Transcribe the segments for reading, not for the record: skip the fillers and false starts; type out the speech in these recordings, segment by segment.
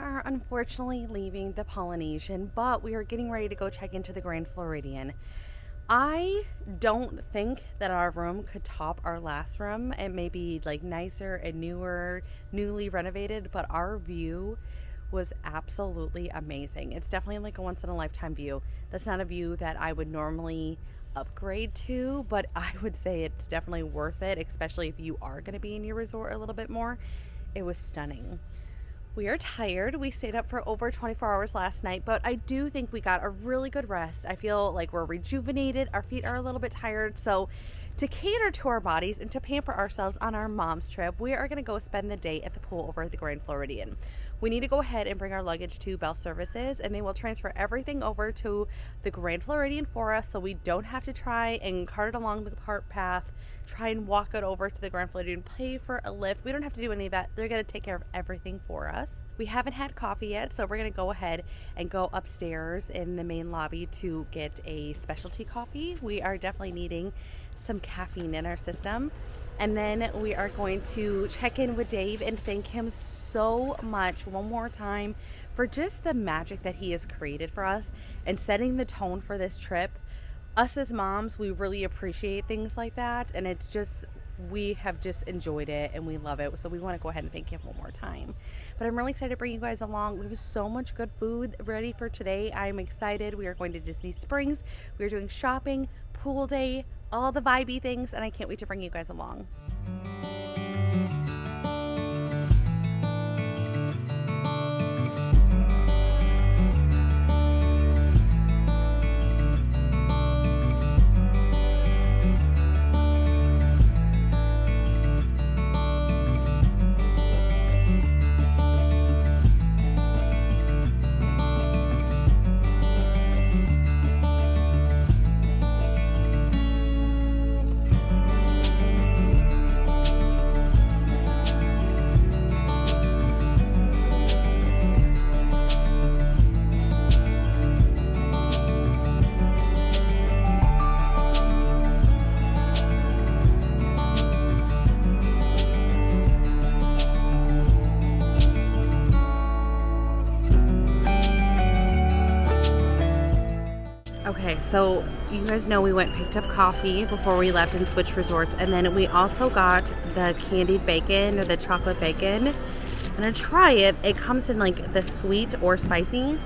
are unfortunately leaving the Polynesian, but we are getting ready to go check into the Grand Floridian. I don't think that our room could top our last room. It may be like nicer and newer, newly renovated, but our view was absolutely amazing. It's definitely like a once in a lifetime view. That's not a view that I would normally upgrade to, but I would say it's definitely worth it, especially if you are going to be in your resort a little bit more. It was stunning. We are tired. We stayed up for over 24 hours last night, but I do think we got a really good rest. I feel like we're rejuvenated. Our feet are a little bit tired. So to cater to our bodies and to pamper ourselves on our mom's trip, we are going to go spend the day at the pool over at the Grand Floridian. We need to go ahead and bring our luggage to Bell Services, and they will transfer everything over to the Grand Floridian for us, so we don't have to try and cart it along the cart path, try and walk it over to the Grand Floridian, pay for a lift. We don't have to do any of that. They're going to take care of everything for us. We haven't had coffee yet, so we're going to go ahead and go upstairs in the main lobby to get a specialty coffee. We are definitely needing some caffeine in our system. And then we are going to check in with Dave and thank him so much one more time for just the magic that he has created for us and setting the tone for this trip. Us as moms, we really appreciate things like that, and it's just, we have just enjoyed it and we love it. So we want to go ahead and thank him one more time. But I'm really excited to bring you guys along. We have so much good food ready for today. I'm excited. We are going to Disney Springs. We are doing shopping, pool day, all the vibey things, and I can't wait to bring you guys along. Okay, so you guys know we went and picked up coffee before we left and switched resorts, and then we also got the candied bacon or the chocolate bacon. I'm gonna try it. It comes in like the sweet or spicy.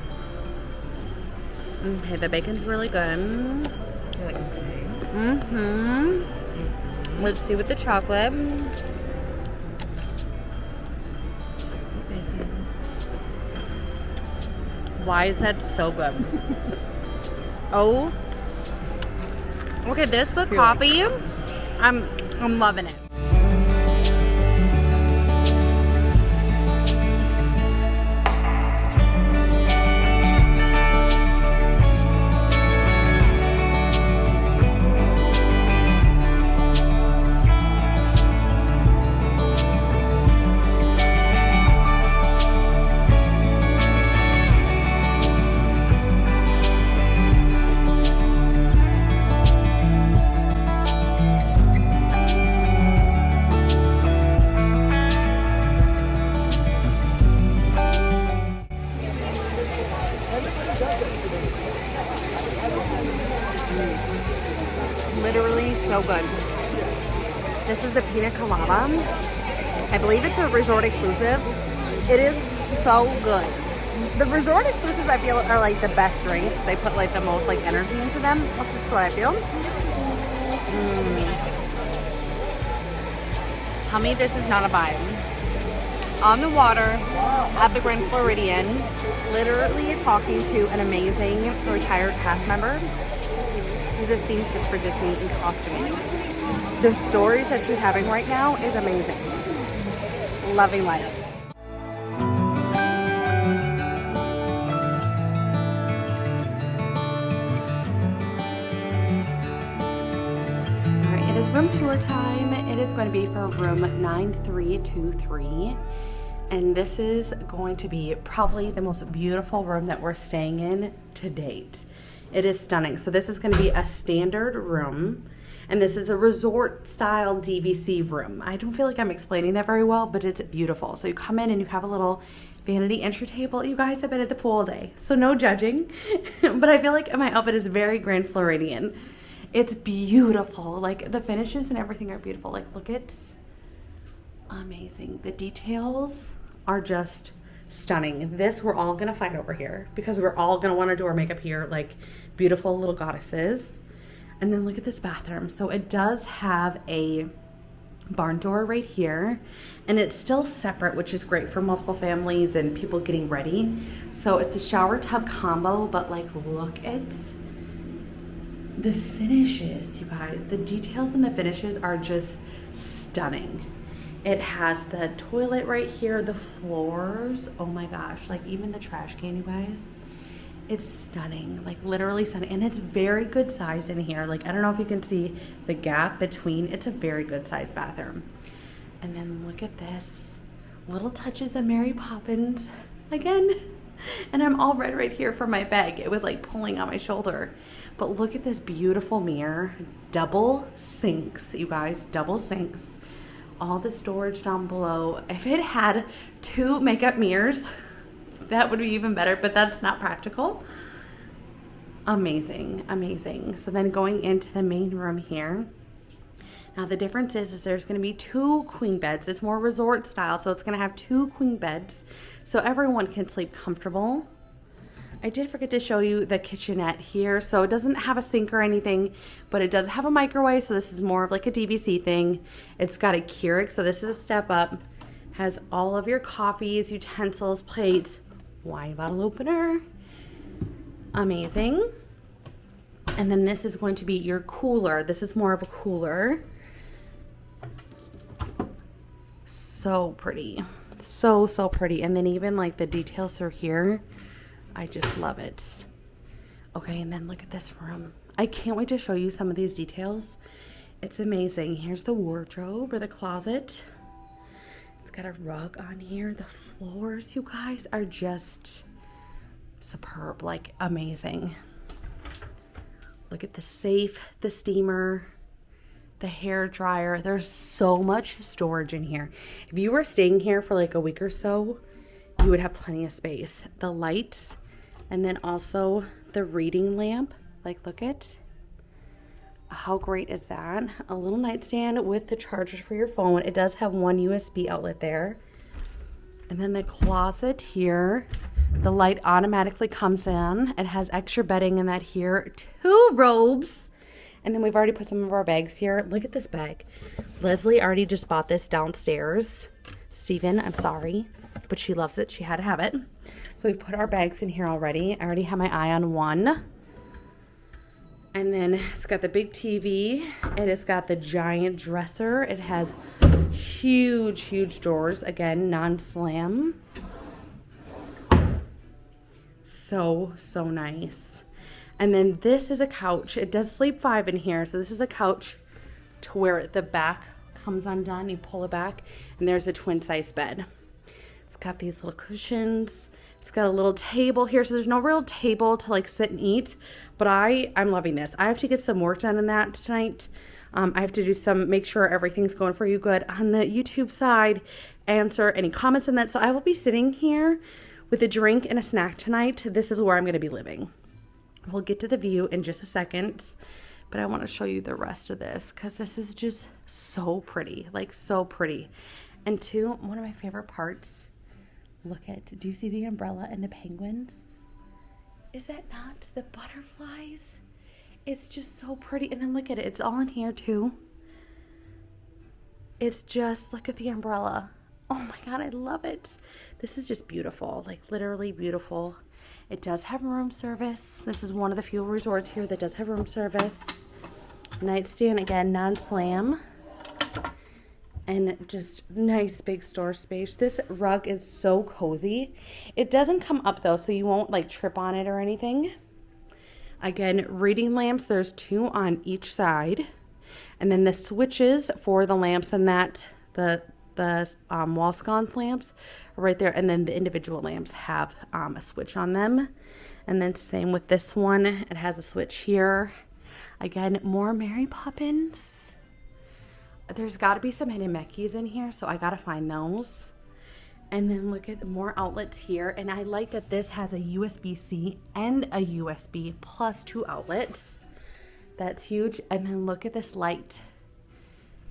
Okay, the bacon's really good. Let's see with the chocolate. Why is that so good? Oh, okay, this with coffee, I'm loving it. Literally so good. This is the pina colada. I believe it's a resort exclusive. It is so good. The resort exclusives, I feel, are like the best drinks. They put like the most like energy into them. That's just what I feel. Tell me this is not a vibe. On the water at the Grand Floridian, literally talking to an amazing retired cast member. She's a seamstress for Disney in costuming. The stories that she's having right now is amazing. Loving life. All right, it is room tour time. It is going to be for room 9323. And this is going to be probably the most beautiful room that we're staying in to date. It is stunning. So this is going to be a standard room, and this is a resort style DVC room. I don't feel like I'm explaining that very well, but it's beautiful. So you come in and you have a little vanity entry table. You guys have been at the pool all day, so no judging. But I feel like my outfit is very Grand Floridian. It's beautiful. Like the finishes and everything are beautiful. Like look at, amazing. The details are just stunning. This we're all gonna fight over here because we're all gonna want to do our makeup here like beautiful little goddesses. And then look at this bathroom. So it does have a barn door right here, and it's still separate, which is great for multiple families and people getting ready. So it's a shower tub combo, but like look at the finishes, you guys. The details in the finishes are just stunning. It has the toilet right here, the floors, oh my gosh, like even the trash can, you guys. It's stunning, like literally stunning. And it's very good size in here. Like, I don't know if you can see the gap between, it's a very good size bathroom. And then look at this, little touches of Mary Poppins again. And I'm all red right here for my bag. It was like pulling on my shoulder. But look at this beautiful mirror, double sinks, you guys, double sinks. All the storage down below. If it had 2 makeup mirrors, that would be even better, but that's not practical. Amazing, amazing. So then going into the main room here. Now the difference is there's gonna be 2 queen beds. It's more resort style, so it's gonna have 2 queen beds so everyone can sleep comfortable. I did forget to show you the kitchenette here. So it doesn't have a sink or anything, but it does have a microwave. So this is more of like a DVC thing. It's got a Keurig, so this is a step up. Has all of your coffees, utensils, plates, wine bottle opener. Amazing. And then this is going to be your cooler. This is more of a cooler. So pretty. So pretty. And then even like the details through here, I just love it. Okay, and then look at this room. I can't wait to show you some of these details. It's amazing. Here's the wardrobe or the closet. It's got a rug on here. The floors, you guys, are just superb, like amazing. Look at the safe, the steamer, the hair dryer. There's so much storage in here. If you were staying here for like a week or so, you would have plenty of space. The lights, and then also the reading lamp. Like, look at how great is that? A little nightstand with the chargers for your phone. It does have one USB outlet there. And then the closet here, the light automatically comes in. It has extra bedding in that here. 2 robes. And then we've already put some of our bags here. Look at this bag. Leslie already just bought this downstairs. Steven, I'm sorry, but she loves it. She had to have it. So we've put our bags in here already. I already have my eye on one. And then it's got the big TV. It has got the giant dresser. It has huge doors. Again, non-slam. So nice. And then this is a couch. It does sleep 5 in here. So this is a couch to where the back comes undone. You pull it back and there's a twin size bed. It's got these little cushions. It's got a little table here. So there's no real table to like sit and eat, but I'm loving this. I have to get some work done in that tonight. I have to do make sure everything's going for you good on the YouTube side, answer any comments in that. So I will be sitting here with a drink and a snack tonight. This is where I'm going to be living. We'll get to the view in just a second, but I want to show you the rest of this because this is just so pretty, like so pretty. And one of my favorite parts, do you see the umbrella and the penguins? Is that not the butterflies? It's just so pretty. And then look at it, it's all in here too. It's just, look at the umbrella. Oh my God, I love it. This is just beautiful, like literally beautiful. It does have room service. This is one of the few resorts here that does have room service. Nightstand, again, non-slam. And just nice big store space. This rug is so cozy. It doesn't come up though, so you won't like trip on it or anything. Again, reading lamps, there's 2 on each side. And then the switches for the lamps and the wall sconce lamps are right there. And then the individual lamps have a switch on them. And then same with this one. It has a switch here. Again, more Mary Poppins. There's got to be some hidden Mickeys in here, so I got to find those. And then look at more outlets here. And I like that this has a USB-C and a USB plus 2 outlets. That's huge. And then look at this light.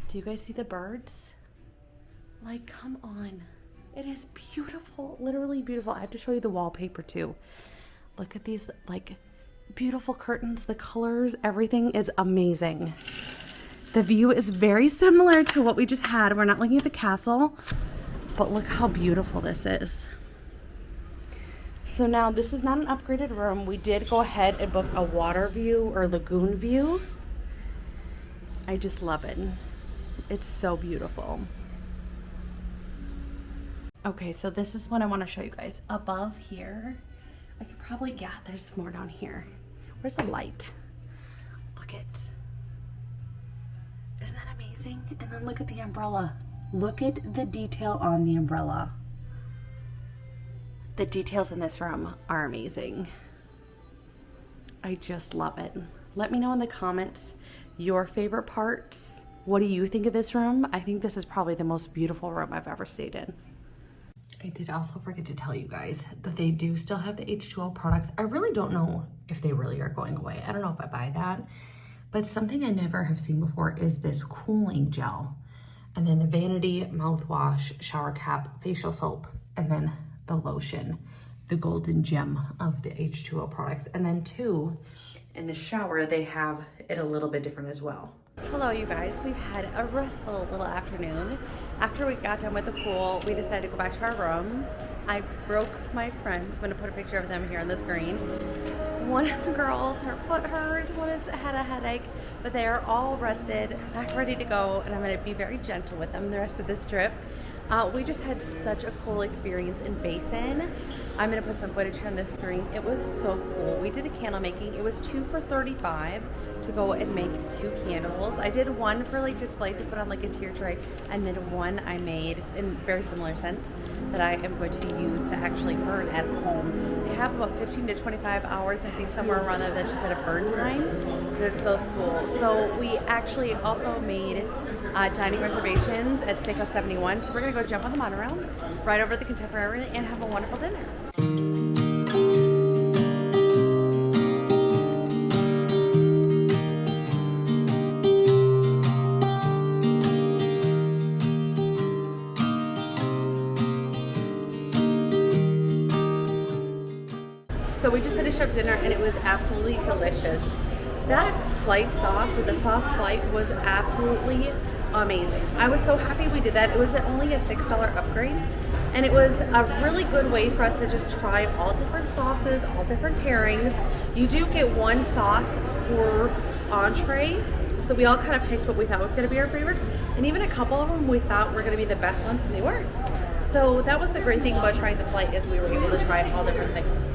Do you guys see the birds? Like, come on. It is beautiful, literally beautiful. I have to show you the wallpaper too. Look at these, like, beautiful curtains, the colors, everything is amazing. The view is very similar to what we just had. We're not looking at the castle, but look how beautiful this is. So now this is not an upgraded room. We did go ahead and book a water view or lagoon view. I just love it. It's so beautiful. Okay, so this is what I want to show you guys. Above here, I could probably, yeah, there's more down here. Where's the light? Look it. Isn't that amazing? And then look at the umbrella. Look at the detail on the umbrella. The details in this room are amazing. I just love it. Let me know in the comments your favorite parts. What do you think of this room? I think this is probably the most beautiful room I've ever stayed in. I did also forget to tell you guys that they do still have the H2O products. I really don't know if they really are going away. I don't know if I buy that. But something I never have seen before is this cooling gel. And then the vanity mouthwash, shower cap, facial soap, and then the lotion, the golden gem of the H2O products. And then too, in the shower, they have it a little bit different as well. Hello, you guys. We've had a restful little afternoon. After we got done with the pool, we decided to go back to our room. I broke my friends. I'm going to put a picture of them here on the screen. One of the girls, her foot hurt, one had a headache, but they are all rested, back ready to go, and I'm going to be very gentle with them the rest of this trip. We just had such a cool experience in Basin. I'm going to put some footage here on the screen. It was so cool. We did a candle making. It was 2 for $35 to go and make 2 candles. I did one for like display to put on like a tier tray, and then one I made in very similar sense that I am going to use to actually burn at home. They have about 15 to 25 hours, I think somewhere around there, that just at a burn time. It's so cool. So we actually also made dining reservations at Steakhouse 71. So we're gonna go jump on the monorail, ride over the Contemporary, and have a wonderful dinner. So we just finished up dinner and it was absolutely delicious. That flight sauce, or the sauce flight, was absolutely amazing. I was so happy we did that. It was only a $6 upgrade, and it was a really good way for us to just try all different sauces, all different pairings. You do get one sauce per entree, so we all kind of picked what we thought was going to be our favorites, and even a couple of them we thought were going to be the best ones, and they weren't. So that was the great thing about trying the flight, is we were able to try all different things.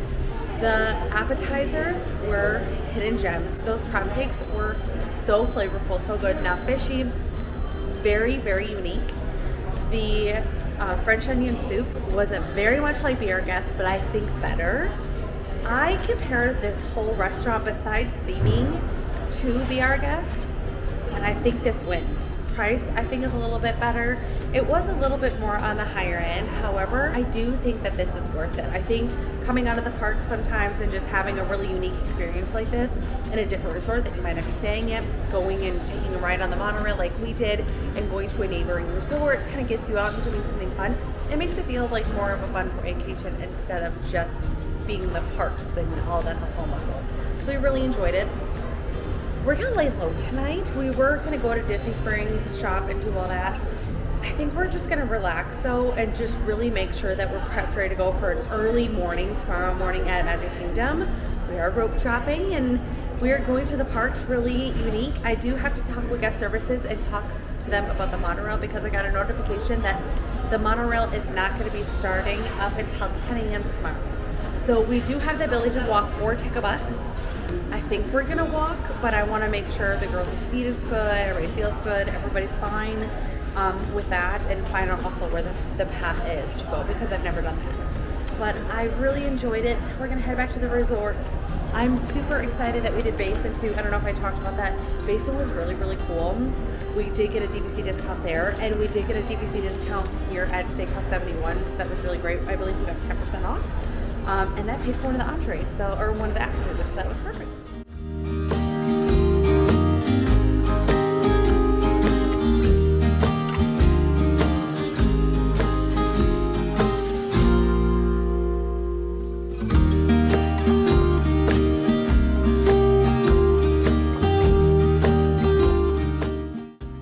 The appetizers were hidden gems. Those crab cakes were so flavorful, so good, not fishy, very, very unique. The French onion soup wasn't very much like the Our Guest, but I think better. I compared this whole restaurant, besides theming, to the Our Guest, and I think this wins. Price, I think, is a little bit better. It was a little bit more on the higher end. However, I do think that this is worth it. I think coming out of the park sometimes and just having a really unique experience like this in a different resort that you might not be staying at, going and taking a ride on the monorail like we did, and going to a neighboring resort kind of gets you out and doing something fun. It makes it feel like more of a fun vacation instead of just being in the parks and all that hustle and bustle. So we really enjoyed it. We're gonna lay low tonight. We were gonna go to Disney Springs and shop and do all that. I think we're just gonna relax though, and just really make sure that we're prepped ready to go for an early morning tomorrow morning at Magic Kingdom. We are rope dropping and we are going to the parks. Really unique. I do have to talk with guest services and talk to them about the monorail, because I got a notification that the monorail is not going to be starting up until 10 a.m. tomorrow. So we do have the ability to walk or take a bus. I think we're gonna walk, but I want to make sure the girls' speed is good, everybody feels good, everybody's fine with that, and find out also where the path is to go, because I've never done that. But I really enjoyed it. We're gonna head back to the resorts. I'm super excited that we did Basin too. I don't know if I talked about that. Basin was really, really cool. we did get a DVC discount there, and we did get a DVC discount here at Steakhouse 71, so that was really great. I believe we got 10% off, and that paid for one of the entrees, or one of the appetizers, so that was perfect.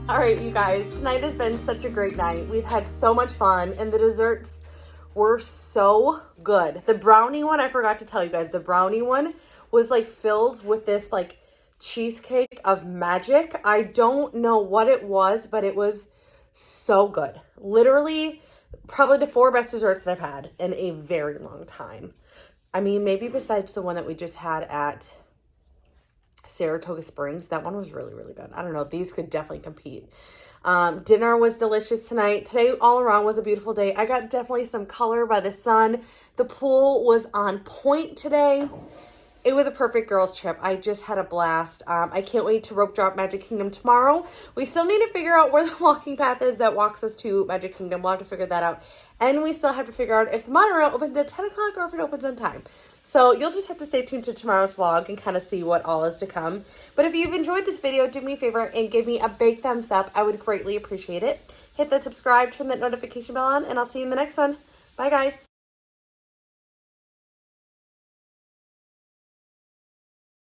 Alright, you guys, tonight has been such a great night. We've had so much fun, and the desserts were so good. The brownie one, I forgot to tell you guys, the brownie one was like filled with this like cheesecake of magic. I don't know what it was, but it was so good. Literally, probably the 4 best desserts that I've had in a very long time. I mean, maybe besides the one that we just had at Saratoga Springs. That one was really, really good. I don't know. These could definitely compete. Dinner was delicious tonight. Today, all around, was a beautiful day. I got definitely some color by the sun. The pool was on point today. It was a perfect girls trip. I just had a blast. I can't wait to rope drop Magic Kingdom tomorrow. We still need to figure out where the walking path is that walks us to Magic Kingdom. We'll have to figure that out. And we still have to figure out if the monorail opens at 10 o'clock or if it opens on time. So you'll just have to stay tuned to tomorrow's vlog and kind of see what all is to come. But if you've enjoyed this video, do me a favor and give me a big thumbs up. I would greatly appreciate it. Hit that subscribe, turn that notification bell on, and I'll see you in the next one. Bye, guys.